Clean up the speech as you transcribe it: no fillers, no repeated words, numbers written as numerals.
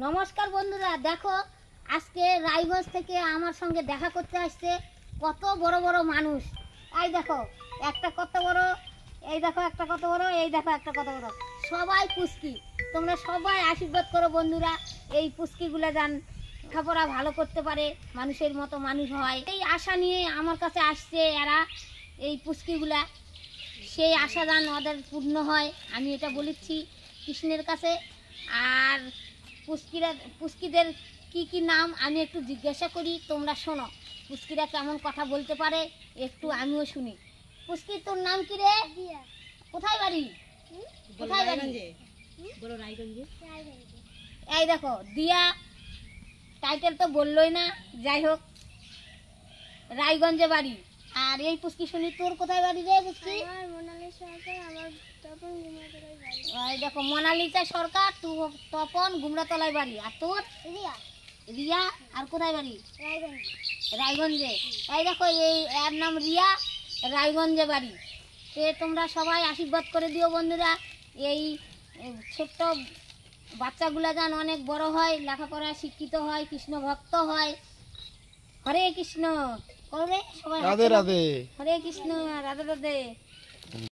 নমস্কার বন্ধুরা, দেখো আজকে রায়গঞ্জ থেকে আমার সঙ্গে দেখা করতে আসছে কত বড় বড় মানুষ। এই দেখো একটা কত বড়, এই দেখো একটা কত বড়, এই দেখো একটা কত বড়, সবাই পুষ্কি। তোমরা সবাই আশীর্বাদ করো বন্ধুরা, এই পুষ্কিগুলো যান লেখাপড়া ভালো করতে পারে, মানুষের মতো মানুষ হয়, এই আশা নিয়ে আমার কাছে আসছে এরা। এই পুষ্কিগুলা সেই আশা যান ওদের পূর্ণ হয়, আমি এটা বলেছি কৃষ্ণের কাছে। আর পুষ্কিদের কি কি নাম আমি একটু জিজ্ঞাসা করি, তোমরা শোনো পুষ্কিরা কেমন কথা বলতে পারে একটু আমিও শুনি। পুষ্কি, তোর নাম কি রে? কোথায় বাড়ি? কোথায় বাড়ি? এই দেখো দিয়া টাইটেল তো বললোই না, যাই হোক রায়গঞ্জে বাড়ি। আর এই পুষ্কি শুনি তোর কোথায় বাড়ি রে পুষ্কি? এই দেখো মোনালিসা সরকার, তপন গুমরাতলায় বাড়ি। আর তোর? রিয়া। আর কোথায় বাড়ি? রায়গঞ্জে। এই দেখো এই এর নাম রিয়া, রায়গঞ্জে বাড়ি। তোমরা সবাই আশীর্বাদ করে দিও বন্ধুরা, এই ছোট্ট বাচ্চাগুলা যেন অনেক বড় হয়, লেখাপড়া শিক্ষিত হয়, কৃষ্ণ ভক্ত হয়। হরে কৃষ্ণ। করে সবাই রাধে রাধে। হরে কৃষ্ণ, রাধে রাধে।